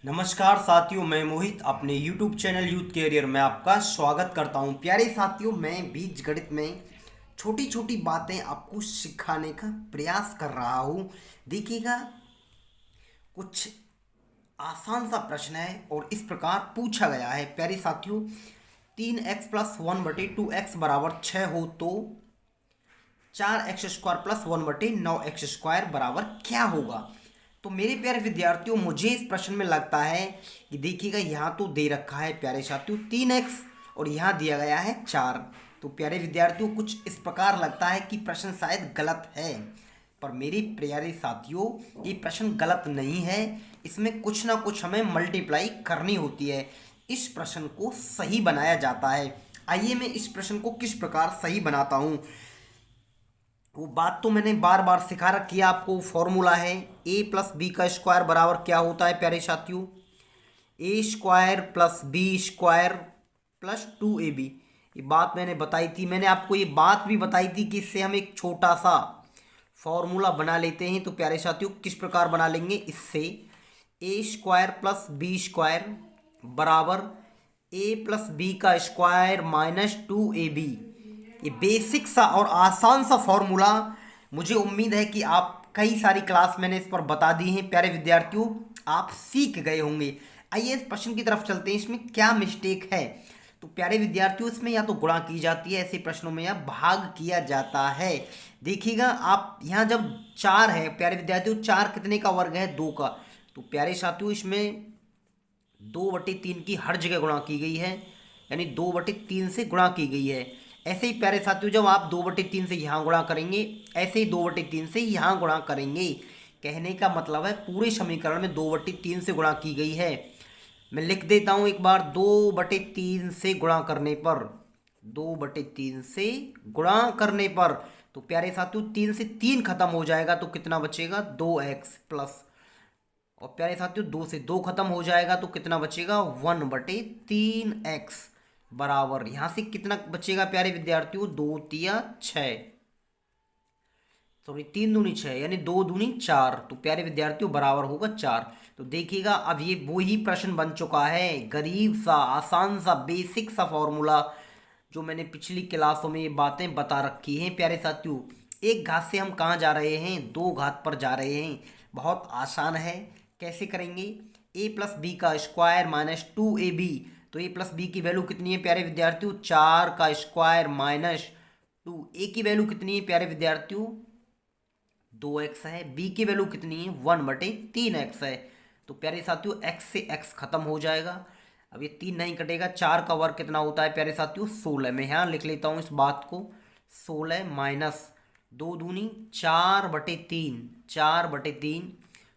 नमस्कार साथियों, मैं मोहित अपने YouTube चैनल यूथ कैरियर में आपका स्वागत करता हूं। प्यारे साथियों, मैं बीजगणित में छोटी छोटी बातें आपको सिखाने का प्रयास कर रहा हूं। देखिएगा, कुछ आसान सा प्रश्न है और इस प्रकार पूछा गया है। प्यारे साथियों, 3x+1/2x बराबर 6 हो तो 4x² + 1/9x² बराबर क्या होगा। तो मेरे प्यारे विद्यार्थियों, मुझे इस प्रश्न में लगता है कि देखिएगा, यहाँ तो दे रखा है प्यारे साथियों 3x और यहाँ दिया गया है 4। तो प्यारे विद्यार्थियों, कुछ इस प्रकार लगता है कि प्रश्न शायद गलत है, पर मेरे प्यारे साथियों, ये प्रश्न गलत नहीं है। इसमें कुछ ना कुछ हमें मल्टीप्लाई करनी होती है, इस प्रश्न को सही बनाया जाता है। आइए मैं इस प्रश्न को किस प्रकार सही बनाता हूँ। वो बात तो मैंने बार बार सिखा रखी है आपको। फॉर्मूला है a+b² बराबर क्या होता है प्यारे साथियों, a² + b² + 2ab। ये बात मैंने बताई थी। मैंने आपको ये बात भी बताई थी कि इससे हम एक छोटा सा फॉर्मूला बना लेते हैं। तो प्यारे साथियों, किस प्रकार बना लेंगे इससे, a² + b² बराबर a+b² - 2ab। ये बेसिक सा और आसान सा फॉर्मूला, मुझे उम्मीद है कि आप कई सारी क्लास मैंने इस पर बता दी हैं। प्यारे विद्यार्थियों, आप सीख गए होंगे। आइए इस प्रश्न की तरफ चलते हैं, इसमें क्या मिस्टेक है। तो प्यारे विद्यार्थियों, इसमें या तो गुणा की जाती है ऐसे प्रश्नों में, या भाग किया जाता है। देखिएगा, आप यहाँ जब 4 है प्यारे विद्यार्थियों, 4 कितने का वर्ग है, 2 का। तो प्यारे साथियों, इसमें 2/3 की हर जगह गुणा की गई है, यानी 2/3 से गुणा की गई है। ऐसे ही प्यारे साथियों, जब आप 2/3 से यहाँ गुणा करेंगे, ऐसे ही 2/3 से यहाँ गुणा करेंगे। कहने का मतलब है पूरे समीकरण में 2/3 से गुणा की गई है। मैं लिख देता हूँ एक बार, 2/3 से गुणा करने पर, 2/3 से गुणा करने पर, तो प्यारे साथियों 3 से 3 खत्म हो जाएगा तो कितना बचेगा, 2x प्लस, और प्यारे साथियों 2 से 2 खत्म हो जाएगा तो कितना बचेगा, 1/3x बराबर, यहां से कितना बचेगा प्यारे विद्यार्थियों, 2 तिया 6, सॉरी 3 दूनी 6, यानी 2 दूनी 4। तो प्यारे विद्यार्थियों बराबर होगा 4। तो देखिएगा, अब ये वो ही प्रश्न बन चुका है, गरीब सा, आसान सा, बेसिक सा फॉर्मूला, जो मैंने पिछली क्लासों में ये बातें बता रखी हैं। प्यारे साथियों, एक घात से हम कहाँ जा रहे हैं, 2 घात पर जा रहे हैं। बहुत आसान है, कैसे करेंगे, a+b² - 2ab। तो a+b की वैल्यू कितनी है प्यारे विद्यार्थियों, 4² - 2। a की वैल्यू कितनी है प्यारे विद्यार्थियों, 2x है। b की वैल्यू कितनी है, 1/3x है। तो प्यारे साथियों, x से x खत्म हो जाएगा। अब ये 3 नहीं कटेगा, 4 का वर्ग कितना होता है प्यारे साथियों, 16। मैं यहाँ लिख लेता हूँ इस बात को, 16 माइनस 2 दूनी 4/3, 4/3,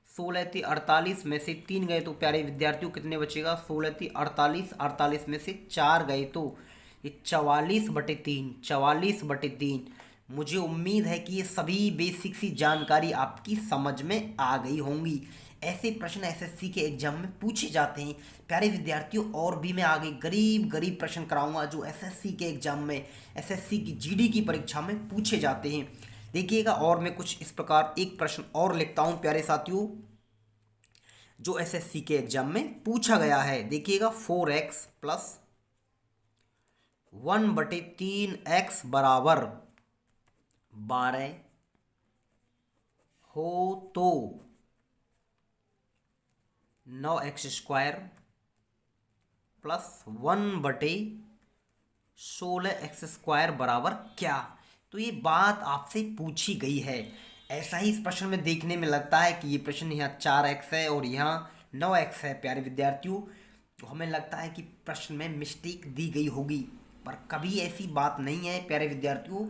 16 थी 48 में से 3 गए तो प्यारे विद्यार्थियों कितने बचेगा, 16 थी 48, 48 में से 4 गए तो ये 44/3, 44/3। मुझे उम्मीद है कि ये सभी बेसिक सी जानकारी आपकी समझ में आ गई होंगी। ऐसे प्रश्न एसएससी के एग्जाम में पूछे जाते हैं प्यारे विद्यार्थियों। और भी मैं आगे गरीब गरीब प्रश्न कराऊंगा जो एसएससी के एग्जाम में, एसएससी की जीडी की परीक्षा में पूछे जाते हैं। देखिएगा, और मैं कुछ इस प्रकार एक प्रश्न और लिखता हूं प्यारे साथियों, जो एसएससी के एग्जाम में पूछा गया है। देखिएगा, 4x + 1/3x बराबर 12 हो तो 9x² + 1/16x² बराबर क्या। तो ये बात आपसे पूछी गई है। ऐसा ही इस प्रश्न में देखने में लगता है कि ये प्रश्न यहाँ 4x है और यहाँ 9x है प्यारे विद्यार्थियों। तो हमें लगता है कि प्रश्न में मिस्टेक दी गई होगी, पर कभी ऐसी बात नहीं है प्यारे विद्यार्थियों।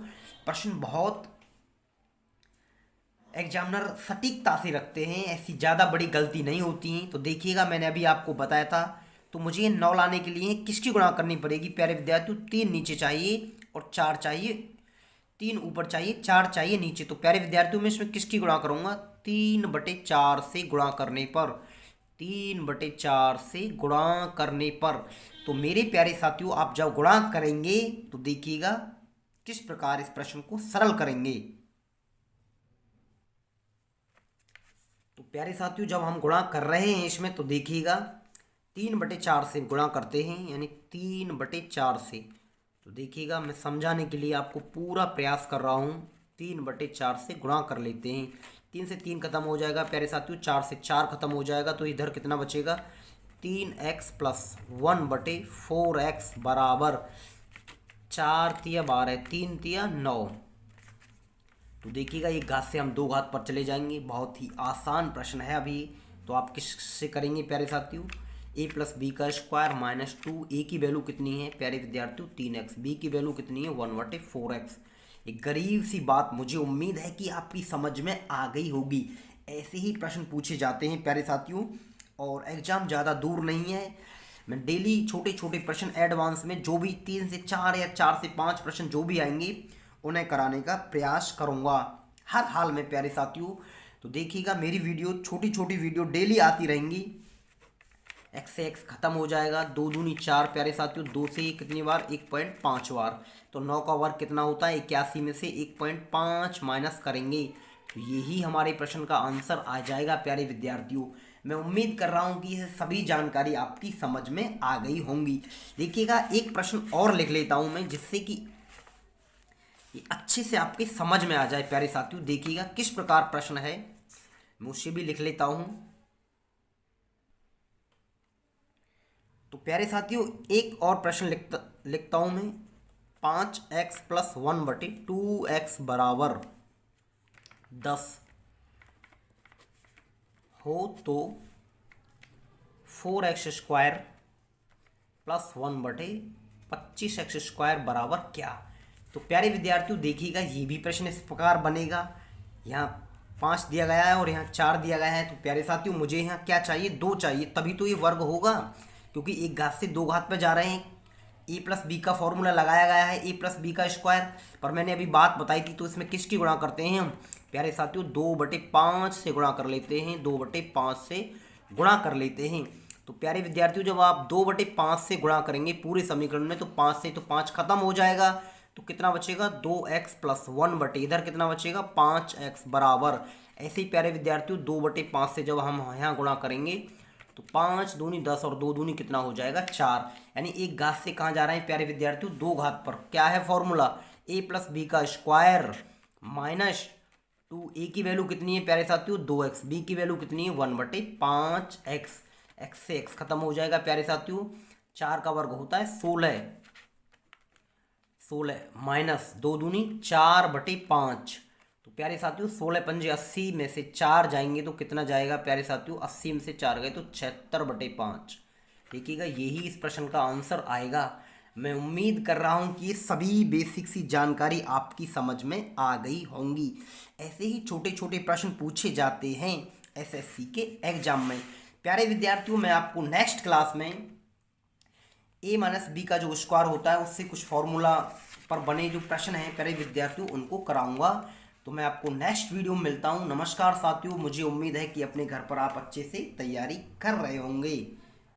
प्रश्न बहुत एग्जामिनर सटीकता से रखते हैं, ऐसी ज़्यादा बड़ी गलती नहीं होती हैं। तो देखिएगा, मैंने अभी आपको बताया था। तो मुझे ये 9 लाने के लिए किसकी गुणा करनी पड़ेगी प्यारे विद्यार्थियों, 3 नीचे चाहिए और 4 चाहिए, 3 ऊपर चाहिए, 4 चाहिए नीचे। तो प्यारे विद्यार्थियों, मैं इसमें किसकी गुणा करूंगा, 3/4 से गुणा करने पर, 3/4 से गुणा करने पर। तो मेरे प्यारे साथियों, आप जब गुणा करेंगे तो देखिएगा किस प्रकार इस प्रश्न को सरल करेंगे। तो प्यारे साथियों जब हम गुणा कर रहे हैं इसमें तो देखिएगा 3/4 से गुणा करते हैं, यानी 3/4 से। तो देखिएगा मैं समझाने के लिए आपको पूरा प्रयास कर रहा हूँ। 3/4 से गुणा कर लेते हैं। 3 से 3 खत्म हो जाएगा प्यारे साथियों, 4 से 4 खत्म हो जाएगा, तो इधर कितना बचेगा 3x + 1/4x बराबर 4 तिया 12, 3 तिया 9। तो देखिएगा एक घात से हम 2 घात पर चले जाएंगे। बहुत ही आसान प्रश्न है अभी। तो आप किससे करेंगे प्यारे साथियों, a + b² - 2। a की वैल्यू कितनी है प्यारे विद्यार्थियों 3x, b की वैल्यू कितनी है 1/4x। एक गरीब सी बात, मुझे उम्मीद है कि आपकी समझ में आ गई होगी। ऐसे ही प्रश्न पूछे जाते हैं प्यारे साथियों, और एग्जाम ज़्यादा दूर नहीं है। मैं डेली छोटे छोटे प्रश्न एडवांस में जो भी 3 से 4 या 4 से 5 प्रश्न जो भी आएंगे उन्हें कराने का प्रयास करूंगा हर हाल में प्यारे साथियों। तो देखिएगा मेरी वीडियो, छोटी छोटी वीडियो डेली आती रहेंगी। x से x खत्म हो जाएगा, 2 दूनी 4 प्यारे साथियों, 2 से कितनी बार 1.5 बार। तो 9 का वर्ग कितना होता है 81 में से 1.5 माइनस करेंगे तो यही हमारे प्रश्न का आंसर आ जाएगा प्यारे विद्यार्थियों। मैं उम्मीद कर रहा हूं कि यह सभी जानकारी आपकी समझ में आ गई होंगी। देखिएगा एक प्रश्न और लिख लेता हूं मैं, जिससे कि ये अच्छे से आपके समझ में आ जाए प्यारे साथियों। देखिएगा किस प्रकार प्रश्न है, मैं उसे भी लिख लेता हूं। तो प्यारे साथियों एक और प्रश्न लिखता हूं मैं। 5x + 1/2x बराबर 10 हो तो 4x² + 1/25x² बराबर क्या। तो प्यारे विद्यार्थियों देखिएगा ये भी प्रश्न इस प्रकार बनेगा। यहाँ 5 दिया गया है और यहाँ 4 दिया गया है। तो प्यारे साथियों मुझे यहाँ क्या चाहिए 2 चाहिए, तभी तो ये वर्ग होगा, क्योंकि एक घात से 2 घात पे जा रहे हैं। a + b का फॉर्मूला लगाया गया है, a + b का स्क्वायर। पर मैंने अभी बात बताई थी, तो इसमें किसकी गुणा करते हैं हम प्यारे साथियों 2/5 से गुणा कर लेते हैं, 2/5 से गुणा कर लेते हैं। तो प्यारे विद्यार्थियों जब आप 2/5 से गुणा करेंगे पूरे समीकरण में, तो 5 से तो 5 खत्म हो जाएगा, तो कितना बचेगा 2x + 1 इधर कितना बचेगा 5x बराबर। ऐसे ही प्यारे विद्यार्थियों 2/5 से जब हम यहाँ गुणा करेंगे तो 5 दूनी 10 और 2 दूनी कितना हो जाएगा 4। यानी एक घात से कहाँ जा रहे हैं प्यारे विद्यार्थियों 2 घात पर। क्या है फॉर्मूला a + b का स्क्वायर माइनस 2a की वैल्यू कितनी है प्यारे साथियों 2x, b की वैल्यू कितनी है 1/5x। x से x खत्म हो जाएगा प्यारे साथियों, 4 का वर्ग होता है 16 माइनस 2 दूनी 4/5। तो प्यारे साथियों 16 पंजे 80 में से 4 जाएंगे तो कितना जाएगा प्यारे साथियों 80 में से 4 गए तो 76/5। देखिएगा यही इस प्रश्न का आंसर आएगा। मैं उम्मीद कर रहा हूं कि ये सभी बेसिक सी जानकारी आपकी समझ में आ गई होंगी। ऐसे ही छोटे छोटे प्रश्न पूछे जाते हैं एसएससी के एग्जाम में। प्यारे विद्यार्थियों मैं आपको नेक्स्ट क्लास में a - b का जो स्क्वायर होता है उससे कुछ फॉर्मूला पर बने जो प्रश्न हैं प्यारे विद्यार्थियों उनको कराऊंगा। तो मैं आपको नेक्स्ट वीडियो में मिलता हूं। नमस्कार साथियों, मुझे उम्मीद है कि अपने घर पर आप अच्छे से तैयारी कर रहे होंगे।